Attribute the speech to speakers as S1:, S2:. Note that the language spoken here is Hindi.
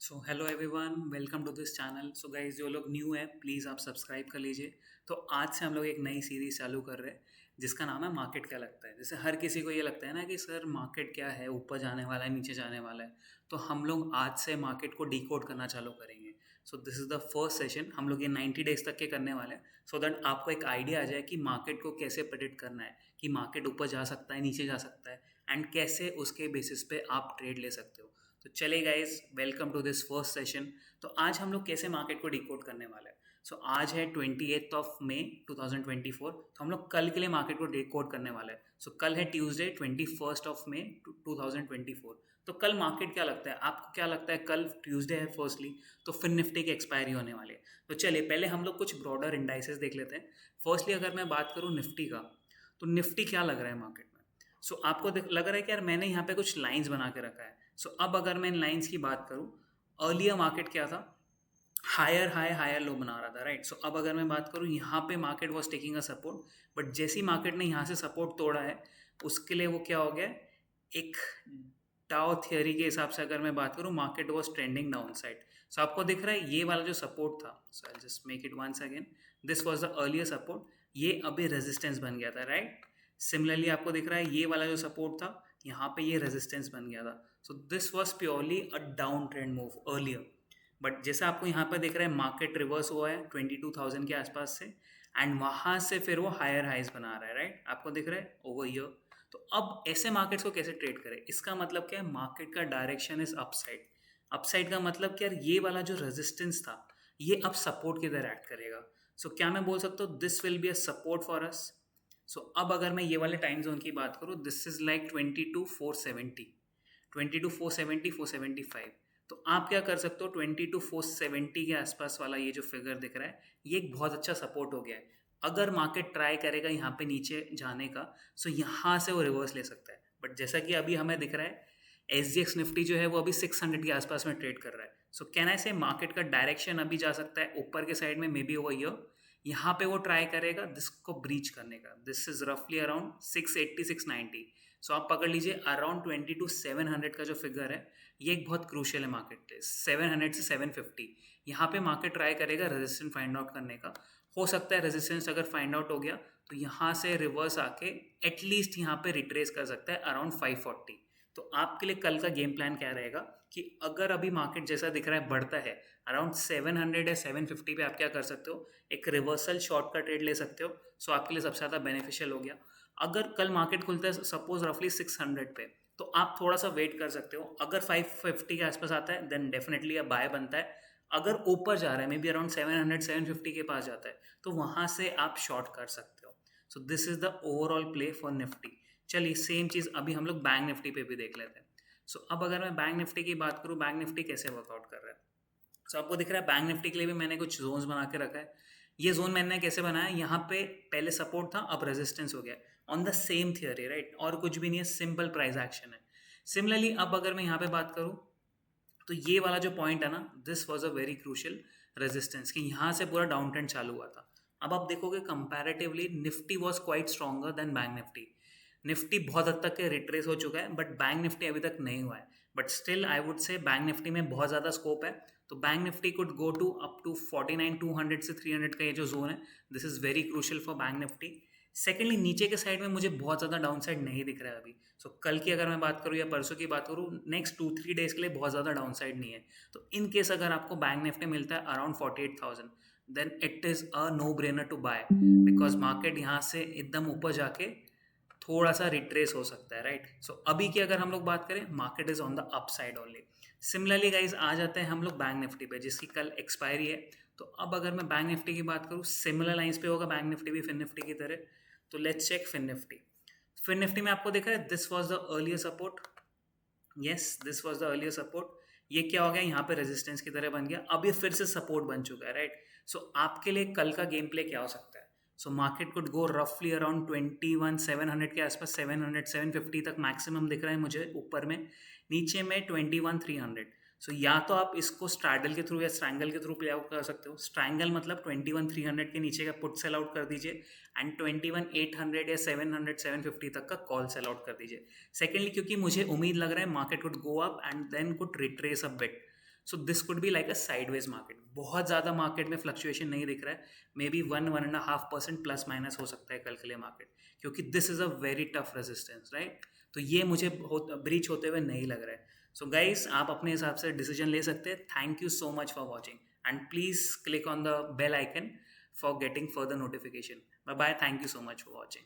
S1: So hello everyone, welcome to this channel. So guys, जो लोग न्यू है प्लीज़ आप सब्सक्राइब कर लीजिए। तो आज से हम लोग एक नई सीरीज़ चालू कर रहे हैं जिसका नाम है मार्केट क्या लगता है। जैसे हर किसी को ये लगता है ना कि सर मार्केट क्या है, ऊपर जाने वाला है, नीचे जाने वाला है। तो हम लोग आज से मार्केट को डिकोड करना चालू करेंगे। So this is the first session. हम लोग ये 90 डेज तक के करने वाले हैं सो दैट आपको एक आइडिया आ जाए कि मार्केट को कैसे प्रेडिक्ट करना है, कि मार्केट ऊपर जा सकता है, नीचे जा सकता है, एंड कैसे उसके बेसिस पे आप ट्रेड ले सकते हो। तो चले guys, welcome to this first session. तो आज हम लोग कैसे मार्केट को डिकोड करने वाले हैं। सो आज है 28 मई 2024। तो हम लोग कल के लिए मार्केट को डिकोड करने वाले हैं। सो कल है ट्यूसडे 21 मई 2024। तो कल मार्केट क्या लगता है आपको, क्या लगता है कल ट्यूसडे है फर्स्टली, तो फिर निफ्टी की एक्सपायरी होने वाली है। तो चलिए पहले हम लोग कुछ ब्रॉडर इंडाइसेस देख लेते हैं। फर्स्टली अगर मैं बात करूँ निफ्टी का, तो निफ्टी क्या लग रहा है मार्केट में। सो आपको लग रहा है कि यार मैंने यहाँ पे कुछ लाइंस बना के रखा है। सो अब अगर मैं इन लाइंस की बात करूँ, अर्लियर मार्केट क्या था, हायर हाई हायर लो बना रहा था, राइट। सो अब अगर मैं बात करूँ, यहाँ पे market was taking a support, but जैसी मार्केट ने यहाँ से सपोर्ट तोड़ा है उसके लिए वो क्या हो गया, एक टाओ थियरी के हिसाब से अगर मैं बात करूँ, market was trending down side. So आपको दिख रहा है ये वाला जो सपोर्ट था, so I just make it once again, this was the earlier support, ये अभी रेजिस्टेंस बन गया था, राइट। सिमिलरली आपको दिख रहा है ये वाला जो सपोर्ट था, यहाँ पे ये रेजिस्टेंस बन गया था। So this was purely a down trend move earlier. But जैसा आपको यहाँ पर दिख रहा है, मार्केट रिवर्स हुआ है 22,000 के आसपास से, एंड वहाँ से फिर वो हायर हाइज बना रहा है, राइट। आपको दिख रहा है ओवर ईयर। तो अब ऐसे मार्केट्स को कैसे ट्रेड करें, इसका मतलब क्या है, मार्केट का डायरेक्शन इज अपसाइड। अपसाइड का मतलब क्या है, ये वाला जो रेजिस्टेंस था ये अब सपोर्ट की तरह एक्ट करेगा। सो क्या मैं बोल सकता हूँ this will be a support for us. So अब अगर मैं ये वाले टाइम जोन की बात करूँ, दिस इज लाइक 22,470, 22,470, 475। तो आप क्या कर सकते हो, 22,470 के आसपास वाला ये जो फिगर दिख रहा है, ये एक बहुत अच्छा सपोर्ट हो गया है। अगर मार्केट ट्राई करेगा यहाँ पे नीचे जाने का, सो यहाँ से वो रिवर्स ले सकता है। बट जैसा कि अभी हमें दिख रहा है, एस जी एक्स निफ्टी जो है वो अभी 600 के आसपास में ट्रेड कर रहा है। सो कैन आई से मार्केट का डायरेक्शन अभी जा सकता है ऊपर के साइड में, मे बी ओवर ईयर। यहाँ पे वो ट्राई करेगा दिस को ब्रीच करने का। दिस इज रफली अराउंड 680, 690। सो आप पकड़ लीजिए अराउंड 22,700 का जो फिगर है, ये एक बहुत क्रूशियल है मार्केट पे। 700 से 750 यहाँ पे मार्केट ट्राई करेगा रेजिस्टेंस फाइंड आउट करने का। हो सकता है रेजिस्टेंस अगर फाइंड आउट हो गया तो यहाँ से रिवर्स आके एटलीस्ट यहाँ पे रिट्रेस कर सकता है अराउंड 540। तो आपके लिए कल का गेम प्लान क्या रहेगा कि अगर अभी मार्केट जैसा दिख रहा है बढ़ता है अराउंड 700 या 750 पे, आप क्या कर सकते हो, एक रिवर्सल शॉर्ट का ट्रेड ले सकते हो। सो आपके लिए सबसे ज़्यादा बेनिफिशियल हो गया। अगर कल मार्केट खुलता है सपोज रफली 600 पे, तो आप थोड़ा सा वेट कर सकते हो। अगर 550 के आसपास आता है देन डेफिनेटली अ बाय बनता है। अगर ऊपर जा रहा है, मे बी अराउंड 700, 750 के पास जाता है, तो वहाँ से आप शॉर्ट कर सकते हो। So this is the overall play for Nifty. चलिए सेम चीज़ अभी हम लोग बैंक निफ्टी पे भी देख लेते हैं। सो अब अगर मैं बैंक निफ्टी की बात करूँ, बैंक निफ्टी कैसे वर्कआउट कर रहा है। सो आपको दिख रहा है बैंक निफ्टी के लिए भी मैंने कुछ जोन्स बना के रखा है। ये जोन मैंने कैसे बनाया, यहाँ पे पहले सपोर्ट था, अब रेजिस्टेंस हो गया, on the same theory, right. और कुछ भी नहीं है, सिंपल प्राइस एक्शन है। सिमिलरली अब अगर मैं यहाँ पे बात करूँ, तो ये वाला जो पॉइंट है ना, this was a very crucial resistance, कि यहाँ से पूरा डाउन ट्रेंड चालू हुआ था। अब आप देखोगे comparatively Nifty was quite stronger than bank Nifty. Nifty बहुत हद तक के रिट्रेस हो चुका है, बट बैंक निफ्टी अभी तक नहीं हुआ है। But still I would say bank Nifty में बहुत ज़्यादा स्कोप है। तो bank Nifty could go to up to 49,200 से 300 का ये जो जोन है, this is very crucial for bank Nifty. Secondly नीचे के साइड में मुझे बहुत ज़्यादा डाउन साइड नहीं दिख रहा है अभी। सो कल की अगर मैं बात करूँ या परसों की बात करूँ, नेक्स्ट 2-3 डेज के लिए बहुत ज़्यादा डाउन साइड नहीं है। तो इन केस अगर आपको बैंक निफ्टी मिलता है around 48,000, then it is a no brainer to buy, because market यहाँ से एकदम ऊपर जाके थोड़ा सा रिट्रेस हो सकता है, राइट। सो अभी की अगर हम लोग बात करें, market is on the up side only. Similarly guys आ जाते हैं हम लोग बैंक निफ्टी पे, जिसकी कल एक्सपायरी है। तो अब अगर मैं बैंक निफ्टी की बात करूँ, सिमिलर लाइंस पे होगा बैंक निफ्टी भी फिन निफ्टी की तरह। तो let's check Fin Nifty. Fin Nifty में आपको दिख रहा है this was the earlier support, yes this was the earlier support. ये क्या हो गया, यहाँ पे रेजिस्टेंस की तरह बन गया, अब ये फिर से सपोर्ट बन चुका है, राइट। सो आपके लिए कल का गेम प्ले क्या हो सकता है। सो मार्केट कुड गो रफली अराउंड 21,700 के आसपास, 700, 750 तक मैक्सिमम दिख रहा है मुझे ऊपर में। नीचे में 21,300। सो या तो आप इसको स्ट्रैडल के थ्रू या स्ट्रैंगल के थ्रू प्ले आउट कर सकते हो। स्ट्रैंगल मतलब 21,300 के नीचे का पुट सेल आउट कर दीजिए, एंड 21,800 या 700, 750 तक का कॉल सेल आउट कर दीजिए। सेकेंडली क्योंकि मुझे उम्मीद लग रहा है market could go up and then could retrace a bit. So this could be like a sideways market. बहुत ज़्यादा मार्केट में फ्लक्चुएशन नहीं दिख रहा है, मे बी 1-1.5% प्लस माइनस हो सकता है कल के लिए मार्केट, क्योंकि this is a very tough resistance, right. तो ये मुझे ब्रीच होते हुए नहीं लग रहा है. सो गाइस, आप अपने हिसाब से डिसीजन ले सकते हैं. Thank you so much for watching and please click on the bell icon for getting further notification. Bye bye. Thank you so much for watching.